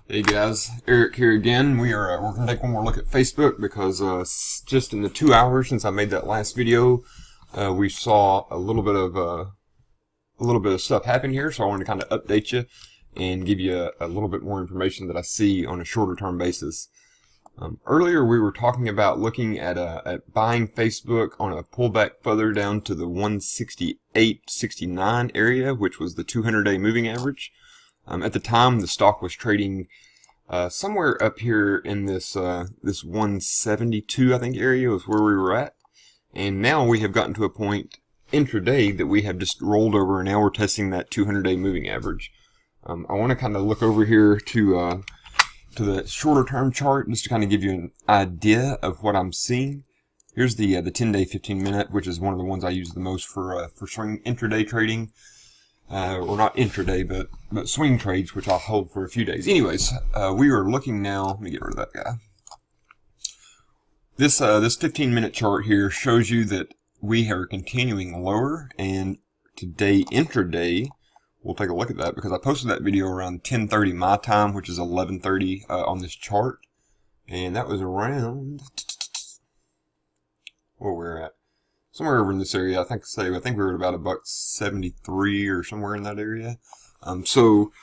Hey guys, Eric here again. We're gonna take one more look at Facebook because just in the 2 hours since I made that last video, we saw a little bit of stuff happen here. So I wanted to kind of update you and give you a little bit more information that I see on a shorter term basis. Earlier we were talking about looking at buying Facebook on a pullback further down to the 168.69 area, which was the 200-day moving average. At the time, the stock was trading somewhere up here in this 172, I think, area was where we were at. And now we have gotten to a point intraday that we have just rolled over, and now we're testing that 200-day moving average. I want to kind of look over here to the shorter term chart just to kind of give you an idea of what I'm seeing. Here's the 10-day 15-minute, which is one of the ones I use the most for swing intraday trading. Or not intraday, but swing trades, which I'll hold for a few days. Anyways, we are looking now. Let me get rid of that guy. This 15-minute chart here shows you that we are continuing lower, and today intraday, we'll take a look at that because I posted that video around 10:30 my time, which is 11:30 on this chart, and that was around where we're at. Somewhere over in this area, I think we were at about $1.73 or somewhere in that area. So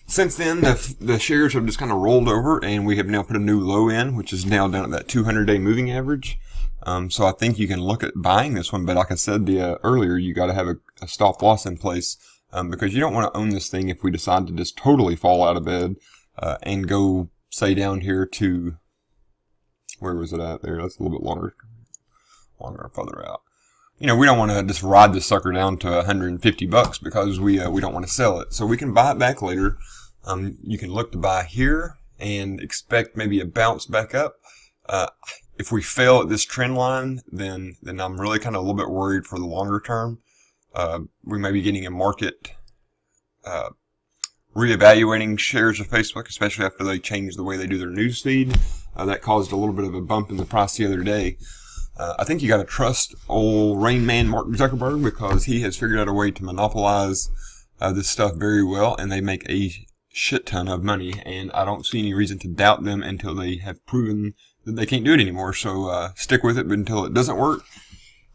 since then, the shares have just kind of rolled over, and we have now put a new low in, which is now down at that 200-day moving average. So I think you can look at buying this one, but like I said earlier, you got to have a stop loss in place because you don't want to own this thing if we decide to just totally fall out of bed and go, say, down here to, where was it at there? That's a little bit longer further out. You know, we don't want to just ride this sucker down to $150 because we don't want to sell it. So we can buy it back later. You can look to buy here and expect maybe a bounce back up. If we fail at this trend line, then I'm really kind of a little bit worried for the longer term. We may be getting a market reevaluating shares of Facebook, especially after they change the way they do their news feed. That caused a little bit of a bump in the price the other day. I think you got to trust old Rain Man Mark Zuckerberg because he has figured out a way to monopolize this stuff very well, and they make a shit ton of money, and I don't see any reason to doubt them until they have proven that they can't do it anymore. So stick with it until it doesn't work.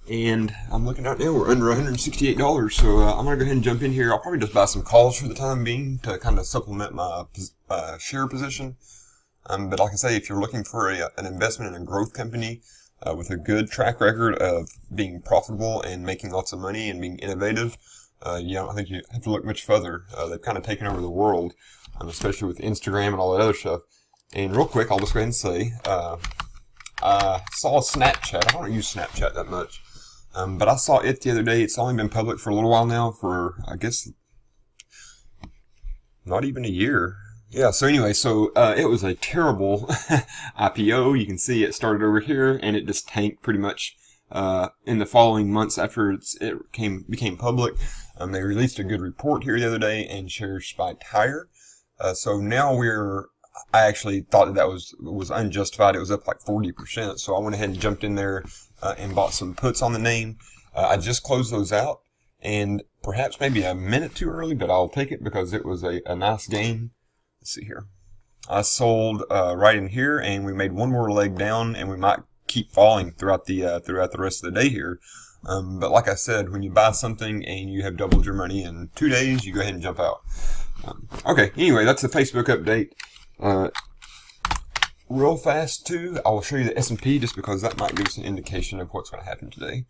And I'm looking out now, we're under $168, so I'm going to go ahead and jump in here. I'll probably just buy some calls for the time being to kind of supplement my share position. But like I say, if you're looking for an investment in a growth company, with a good track record of being profitable and making lots of money and being innovative, I don't think you have to look much further. They've kind of taken over the world, especially with Instagram and all that other stuff. And real quick, I'll just go ahead and say, I saw Snapchat. I don't use Snapchat that much, but I saw it the other day. It's only been public for a little while now, for I guess not even a year. Yeah, so anyway, it was a terrible IPO. You can see it started over here, and it just tanked pretty much in the following months after it became public. They released a good report here the other day, and shares spiked higher. So now I actually thought that was unjustified. It was up like 40%, so I went ahead and jumped in there and bought some puts on the name. I just closed those out, and perhaps maybe a minute too early, but I'll take it because it was a nice gain. Let's see here. I sold right in here, and we made one more leg down, and we might keep falling throughout the rest of the day here. But like I said, when you buy something and you have doubled your money in 2 days, you go ahead and jump out. Okay, anyway, that's the Facebook update. Real fast too, I will show you the S&P just because that might give us an indication of what's going to happen today.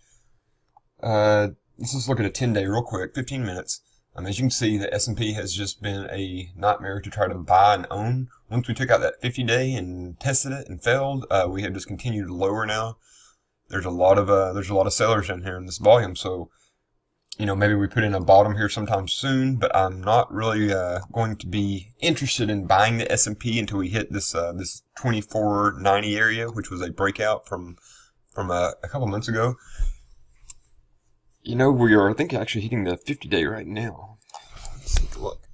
Let's just look at a 10-day real quick, 15 minutes. As you can see, the S&P has just been a nightmare to try to buy and own. Once we took out that 50-day and tested it and failed, we have just continued lower now. There's a lot of sellers in here in this volume, so maybe we put in a bottom here sometime soon. But I'm not really going to be interested in buying the S&P until we hit this 2490 area, which was a breakout from a couple months ago. We are, I think, actually hitting the 50-day right now. Let's take a look.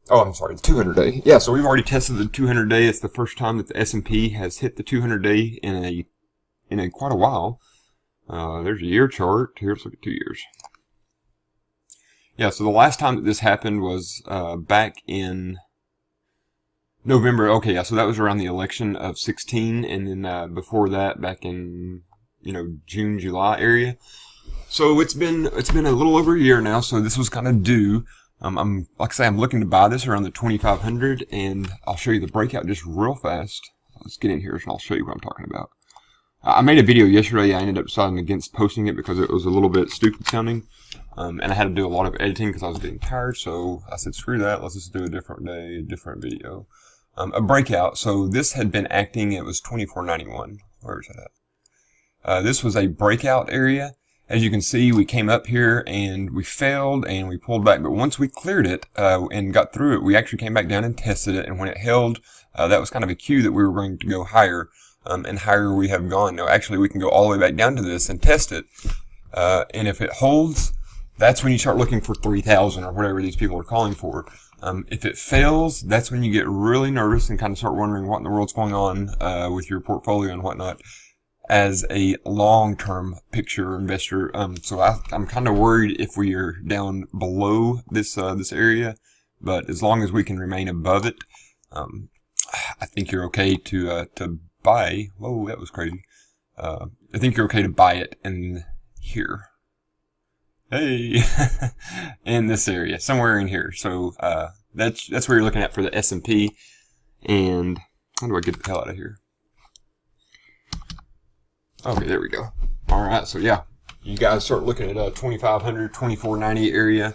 Oh, I'm sorry, the 200-day. Yeah, so we've already tested the 200-day. It's the first time that the S&P has hit the 200-day in a quite a while. There's a year chart. Here, let's look at 2 years. Yeah, so the last time that this happened was back in November. Okay, yeah. So that was around the election of 16, and then before that, back in June, July area. So it's been a little over a year now. So this was kind of due. I'm like I say, I'm looking to buy this around the 2,500, and I'll show you the breakout just real fast. Let's get in here and I'll show you what I'm talking about. I made a video yesterday. I ended up deciding against posting it because it was a little bit stupid sounding. And I had to do a lot of editing because I was getting tired. So I said, screw that. Let's just do a different day, a different video. A breakout. So this had been acting. It was 24.91. Where is that at? This was a breakout area. As you can see, we came up here and we failed and we pulled back. But once we cleared it and got through it, we actually came back down and tested it. And when it held, that was kind of a cue that we were going to go higher. And higher we have gone. Now, actually, we can go all the way back down to this and test it. And if it holds, that's when you start looking for 3,000 or whatever these people are calling for. If it fails, that's when you get really nervous and kind of start wondering what in the world's going on with your portfolio and whatnot as a long-term picture investor. So I'm kind of worried if we are down below this area, but as long as we can remain above it, I think you're okay to buy. Whoa, that was crazy. I think you're okay to buy it in here. Hey, in this area, somewhere in here. So that's where you're looking at for the S&P. And how do I get the hell out of here? Okay, there we go. All right, so yeah, you guys start looking at 2,500, 24.90 area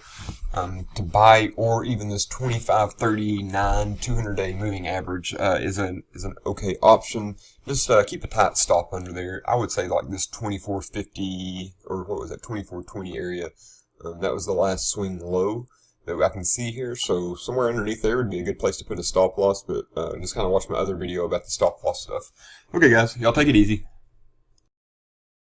to buy, or even this 25.39 200-day moving average is an okay option. Just keep a tight stop under there. I would say like this 24.50 or what was that 24.20 area. That was the last swing low that I can see here. So somewhere underneath there would be a good place to put a stop loss. But just kind of watch my other video about the stop loss stuff. Okay, guys, y'all take it easy.